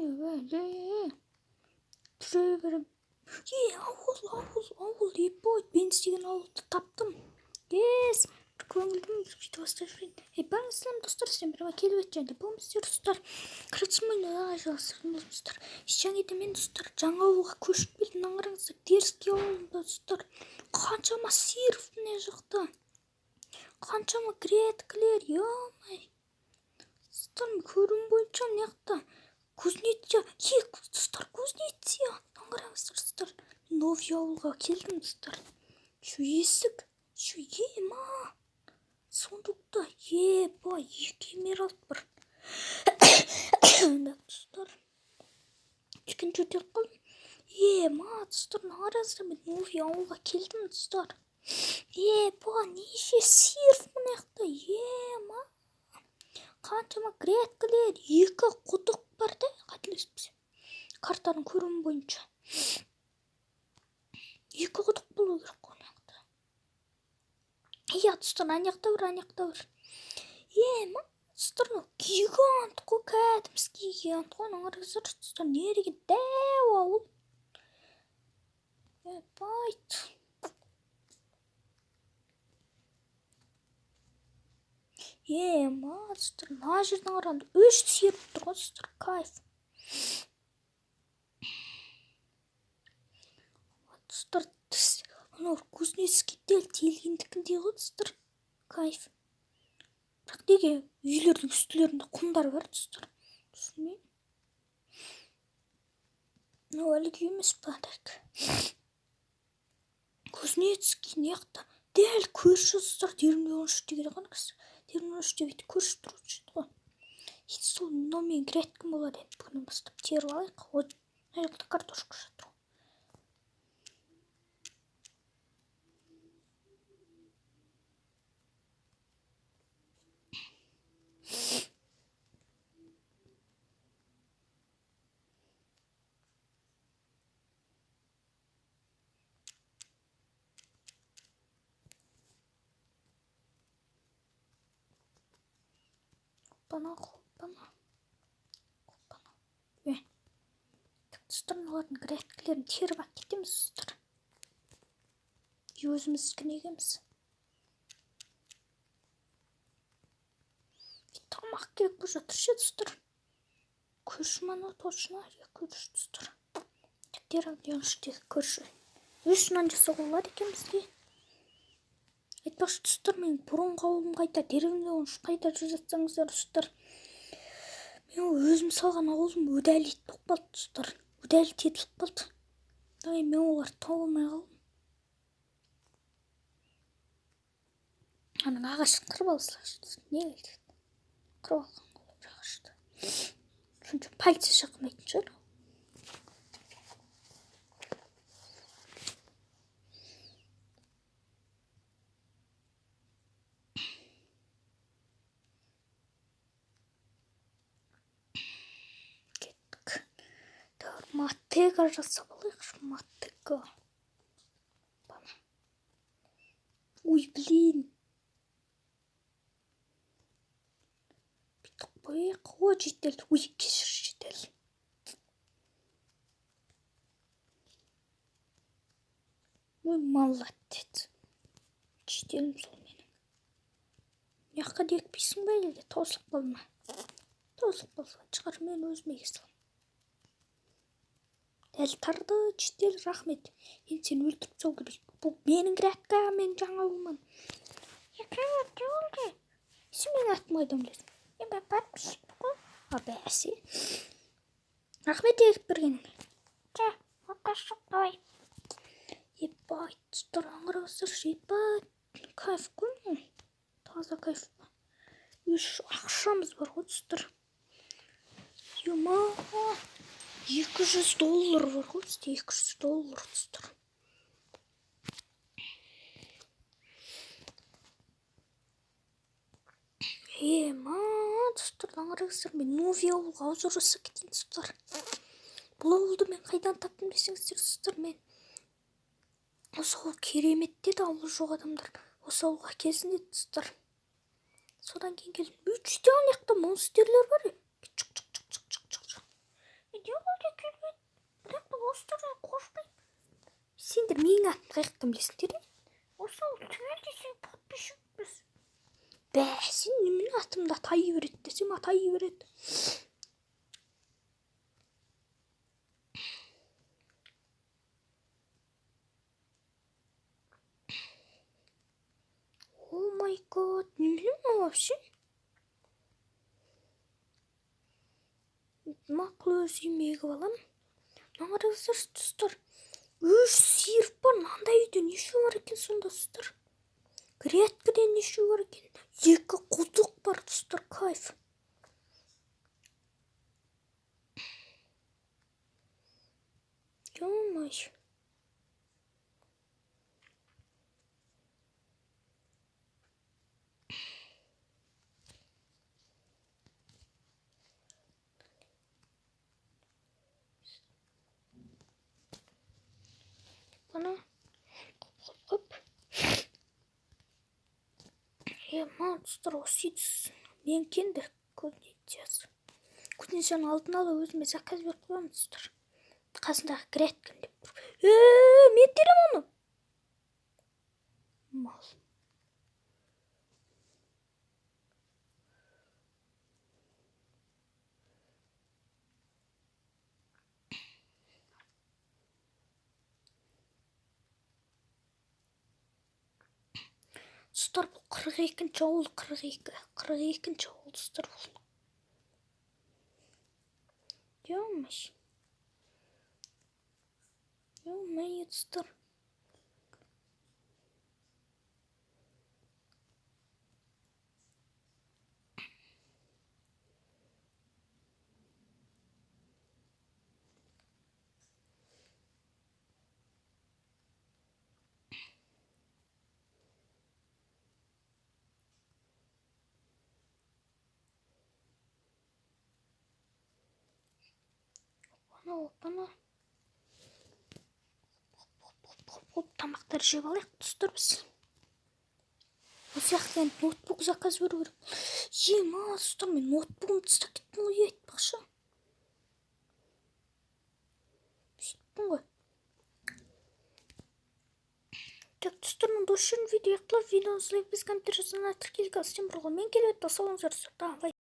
böyle şuraya böyle avul ебать, ben istеген ауылды таптым. Yes, бір көңілдім сөйтіп бастап жүрейін. Бәріңізге сәлем достар, сізден бірге келіп өткен болмыстер достар. Крыцмын жалғастырдым достар. Жаңа мен достар жаңа ауылға көшіп келдім, аңғарыңыздар. Теріскей ауылында достар. Қаншама сиыров мына жақта. Қаншама греткілер, ё-май. Достар, көрім бойынша мына жақта кузнеция, достар, кузнеция. Аңғарыңыздар достар. Новый ауылға келдім достар. Şu есік, şu ема. Сондықта ебай, екі эмералд бар. Достар, екінші өтеп қалдым. Ема, достар, аңғарыңыздар, мен новый ауылға келдім достар. Еба, неше сиыр мына жақта, ема. Қаншама греткілер, екі құдық бар да, қателеспесем. Картаның көрімі бойынша. Екі құдық болу керек қой мына жақта. Достар, ана жақта бар. Ема, достар, гигант қой, кәдімгі гигант қой. Аңғарыңыздар, достар, не деген дәу ауыл. Ебайт. Ема, достар, мына жердің қарағанда 3 сиыр тұр ғой, достар, кайф. Достар, анау кузнецкий дәл телгендікіндей ғой, достар, кайф. Бірақ неге үйлердің үстілерінде құмдар бар, достар, түсінбеймін. Мынау әлгі емес па, так. Кузнецкий не жақта дәл көрші, достар, 23 деген ғой, 23 деген көрші тұрып жүрді ғой. Сол мынаумен греткім болады енді, бүгіннен бастап теріп алайық. Мына жақта картошка жатыр ғой. Қоппана. Достар, олардың греткілерін теріп ақ кетеміз, достар. Өзіміздікін егеміз. Тамақ керек бұл жатыр ше, достар. Көрші мана точно, көрші, достар. Тектер аңдияныштегі көрші. Өшінен жасауға болады екен бізге. Айтпақшы, достар, мен бұрынғы ауылым қайта, деревня қайта жазатсаңыздар, достар. Мен өзім салған ауылым өдәлет болып қалды, достар. Өдәлет етіліп қалды. Мен олар тауылмай қалдым. Аның ағашын қырып алсылақшы, не келді? Қырып алған ғой бір ағашты. Сонша полиция шақырмайтын шығар. Маттега жасап алайықшы, маттега. Ой, блин. Бүйтіп қойық, о, жетел. Ой, кешір, жетел. Ой, молодец. Жетелім сол менің. Яққа декпейсің ба, елде тосылып қалма. Тосылып қалса шығар, мен өзіме кесілім. Дәл тарды, жетел, рахмет. Енді сен өлтіріп сау керек. Бұл менің грәтка, мен жаңа ұлман. Қайратты олды. Сен мен аттым айдам білесің. Мен барпышып қой. Бәсе. Рахмет егіп бергенің. Оташып қой. Ебай, тұстар аңырағыздар, ебай. Кайф қой. Таза кайф. Үш ақшамыз бар ғой, тұстар. Ема. $200 var ғой, $200 тұстар. Ема, тұстар, аңырағыздар, мен новый ауылға ауызорысы кетейін, тұстар. Бұл ауылды мен қайдан таптым десеңіздер, тұстар, мен. Осы ауыл керемет деді, ауылы жоқ адамдар. Осы ауылға келсін деді, тұстар. Содан кейін келдім. Үчте ана жақта монстерлер бар. достар қошпай. Сендер менің атым қаяқтан білесіңдер? Осы түгел десең подписчикпіз. Бә, сен менің атымда атай береді десем атай береді. О май гад, не білемін вообще. Мақұл өз үймегі балам. Маңырыңыздар достар. 3 сиыр бар. Мынандай үйде неше бар екен сонда достар? Грядкіден неше бар екен? 2 құлдық бар достар. Кайф. Ё-май. Bana hop. Monster Seeds. Мен кенді көдетeceğiz. Көдетeceğin алдын ала өзіме заказ беріп қоямын достар. Қасындағы грядкін деп тұр. Мен терем оны. Мал. Достар бұл 42-ші ауыл, 42-ші ауыл достар бұл. Ё-май достар. Опана. Тамақтар жеп алайық достар біз. Осы яқтан ноутбук заказ беру керек. Достар, мен ноутбугымды тастап кеттім ғой айтпақшы. Сөйттім ғой. Так, достар, мен дос үшін видео аяқталып, видеоны лайк, біз комментарий жазыңыздар, тіркеліп алсам бар ғой. Мен келіп еді, салыңыздар. Давай.